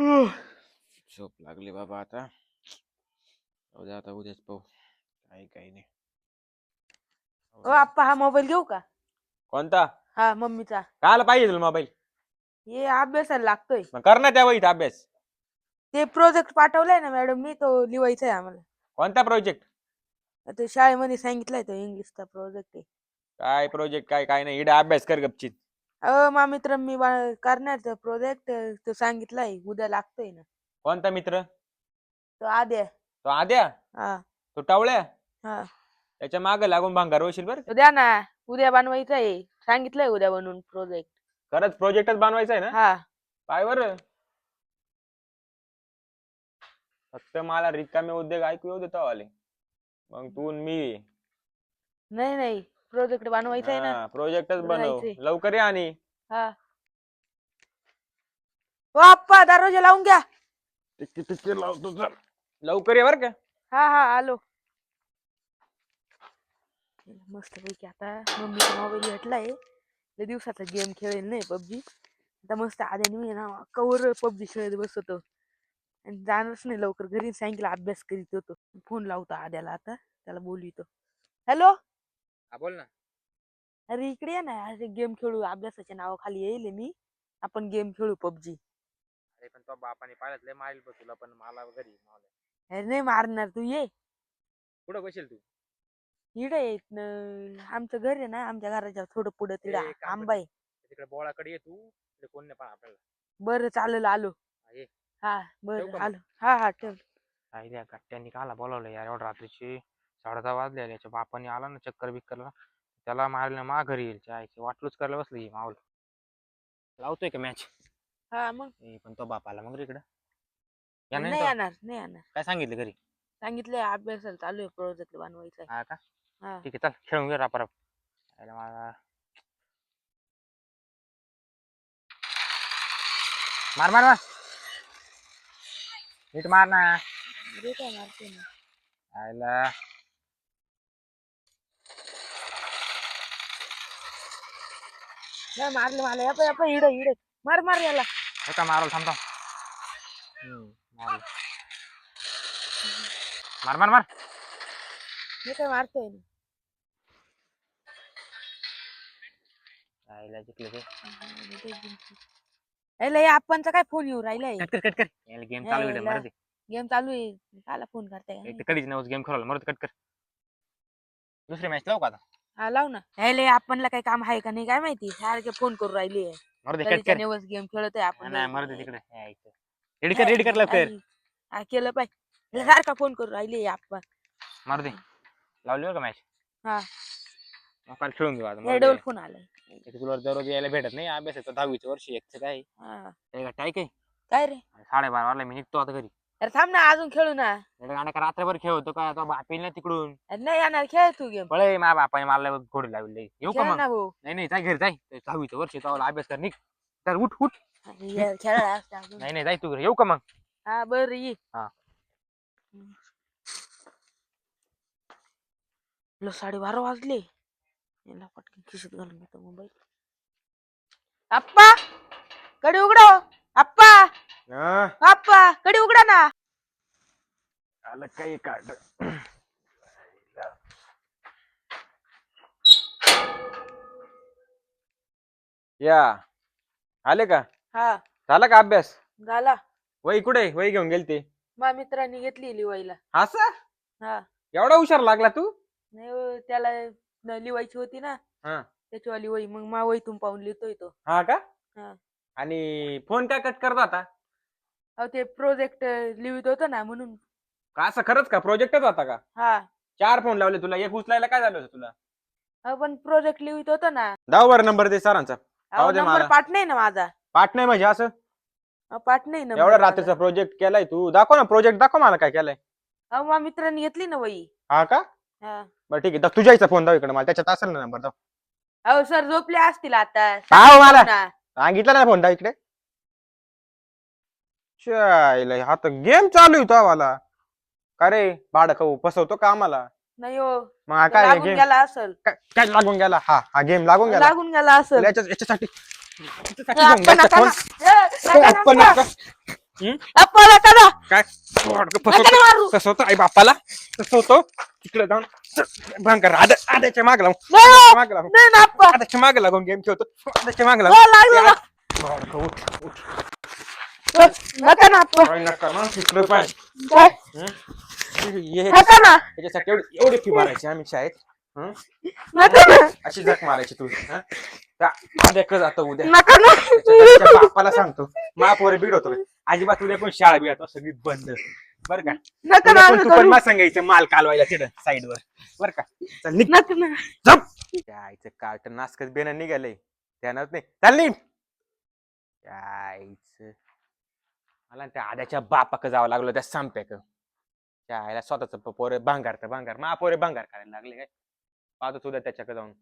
झोप लागली बाबा आता. उद्या आता उद्याच पाहू. काही नाही. ओ आप्पा हा मोबाईल घेऊ का? कोणता? हा मम्मीचा. कायला पाहिजे तुला मोबाईल? हे अभ्यासाला लागतोय. मग कर ना त्या वहीत अभ्यास. ते प्रोजेक्ट पाठवलाय ना मॅडम मी, तो लिवायचा आहे आम्हाला. कोणता प्रोजेक्ट? ते शाळेमध्ये सांगितलंय तो इंग्लिशचा प्रोजेक्ट आहे. काय प्रोजेक्ट काय नाही, इकडे अभ्यास कर गपचित. मा मित्र मी करणार प्रोजेक्ट तो सांगितलाय उद्या लागतोय ना. कोणता मित्र? तो आद्या. तो आद्या? हा तो टावळ्या? हा त्याच्या मागे लागून भांगार होशील बरं. उद्या ना, उद्या बनवायचं आहे, सांगितलंय उद्या बनवून प्रोजेक्ट. खरंच प्रोजेक्टच बनवायचा आहे ना? हा काय बरं. फक्त मला रिकामे उद्योग ऐकू येऊ देता वाले. मग तू मी. नाही प्रोजेक्ट बनवायचा आहे ना. प्रोजेक्टच बनव जायचंय. लवकर या. आणि हा ओ आप्पा दरवाजा लावून घ्या. लावतो चल. लवकर ये बर का. हा आलो. मस्त पैकी आता मम्मीचा मोबाईल भेटलाय. लय दिवसाचा गेम खेळेल नाही पबजी. आता मस्त आद्याने मी ना कवर पबजी खेळत बसतो आणि जाणारच नाही लवकर घरी. सांगितलं अभ्यास करीत होतो. फोन लावतो आद्याला आता, त्याला बोलवितो. हॅलो बोल ना. अरे इकडे ये ना, अरे गेम खेळू. अभ्यासाच्या नावाखाली येईल मी, आपण गेम खेळू पबजी. अरे पण तो बापाने पाळत लय मारेल तुला, पण मला घरी अरे नाही मारणार, तू ये. कुठं बसेल तू? इकडे आमचं घर आहे ना, आमच्या घराच्या थोडं पुढं तिकडे आंबा आहे. तिकडे बोळाकडे ये तू. तिकडे कोण नाही पण आपल्याला. बरं चालेल आलो. हा बरं आलो. हा ठेव. आयडिया गट्ट्यांनी काला बोलावलं यार एवढ्या रात्रीची. 10:30 वाजले. याच्या बापाने आला ना चक्कर बिक्करला, त्याला मारलं मा घरी येईल. आईची वाटलूच करायला बसली मावल. लावतोय का मॅच? हा मग पण तो बापाला मग इकडं नाही येणार. काय सांगितलं घरी? सांगितलंय अभ्यासाला चालू आहे, प्रोजेक्ट बनवायचा आहे. हा का? हा ठीक आहे चल खेळून घे रापाराप. मला मार मार मार. नीट मार ना. काय मारते ना. आयला नाही मारलं मला. या इड मार याला. का मारल थांब. मार मार मार. मी काय मारतोय ना. आयला जिंकले ते. आपणचा काय फोन येऊ राहिलाय. कट कर. गेम चालू आहे मरते. गेम चालू आहे, काला फोन करताय? एक कधीच नव्हतं गेम खेळायला. मरत कट कर. दुसरी मॅच लावू का आता? हा लाव ना. आपणला काही काम आहे का नाही काय माहिती, सारखे फोन करू राहिली आहे. मरते कट कर. गेम खेळत आहे आपण. नाही मरते तिकडे. रेडी कर लवकर. हा केलं पाहिजे. सारखा फोन करू राहिली आपण. मरते लावली का मॅच? हा काल खेळून घेऊ आता. डबल फोन आलाय. तुला दररोज यायला भेटत नाही अभ्यासाचं. 10वीचं वर्ष एकचं काय काय रे? 12:30 वाजला मी निघतो आता घरी. अरे थांब ना, अजून खेळू ना. का रात्रभर खेळतो का? तो बापील ना तिकडून. नाही येणार, खेळ तू गेम. पळे माझ्या बापाने मला घोडी लावली. येऊ का मग? नाही जाय घरी जाय. 10वीचं वर्ष चावला अभ्यास कर. निघ तर उठ. खेळा. नाही जाय तू घरी. येऊ का मग? हा बरं ये. हा 12:30 वाजले. याला पटकन खिशात घालून घेतो मोबाईल. आप्पा कडी उघडा. आप्पा कडी उघडा ना. आलं काही काढ. या आले का? हा झाला का अभ्यास? झाला. वही कुठे? वही घेऊन गेलते. माझ्या मित्रांनी घेतली लिवायला. असं? हा एवढा हुशार लागला तू? नाही त्याला लिवायची होती ना, त्याच्यावाली वही. मग मा वहीतून पाहून लिहितोय तो. हा का? हा. आणि फोन काय कट करतो आता? ते प्रोजेक्ट लिहित होतो ना म्हणून. का असं खरंच का? प्रोजेक्टच होता का? हा 4 फोन लावले तुला. एक उचलायला काय झालं होतं तुला? पण प्रोजेक्ट लिहित होतो ना. 10 नंबर दे सरांचा. नंबर पाठ नाही ना माझा. पाठ नाही म्हणजे असं? पाठ नाही ना. एवढा रात्रीचा प्रोजेक्ट केलाय तू. दाखव ना प्रोजेक्ट. दाखव मला काय केलाय. माझ्या मित्रांनी घेतली ना वही. हा का? हा बरं ठीक आहे. तुझ्या आईचा फोन दाव इकडे. मला त्याच्यात असेल ना नंबर. दाव. सर झोपले असतील आता. मला सांगितलं ना फोन दाव इकडे. हा तर गेम चालू आहे वाला. का रे भाडं खाऊ फसवतो का आम्हाला? नाही हो. मग काय लागून गेला असेल. काय लागून गेला? हा गेम लागून गेला असेल. याच्यासाठी. आप्पा नका ना काय नका ना मारू फसवतो आई बापाला फसवतो तिकडे जाऊन भांगर आद्याच्या माग लावून नाही माग लावून नाही ना आप्पा आद्याच्या माग लागून गेम खेळतो आद्याच्या माग लागलं ना लागून उठ उठ नका ना आप्पा काय नका ना तिकडे पाय काय ये नका ना त्याच्यासाठी एवढी फी भरायची आम्ही शाळेत नका ना अशी झक मारायची तू उद्या जातो उद्या नका ना त्याच्या बापाला सांगतो महापोरे बीड होतो अजिबात उद्या पण शाळा बिळा सगळी बंद बर का नका उद्या ना पण तू पण मा सांगायचं माल कालवायला तिथं साईडवर बर का चल निघ नका ना यायचं कार्टन नासकच बेन निघालंय ध्यानात नाही चाल निघ यायचं मला त्या आद्याच्या बापाक जावं लागलं त्या संप्याक त्या आईला स्वतःच पोरे भांगार महापोरे भांगार करायला लागले काय पाहतो उद्या त्याच्याकडे जाऊन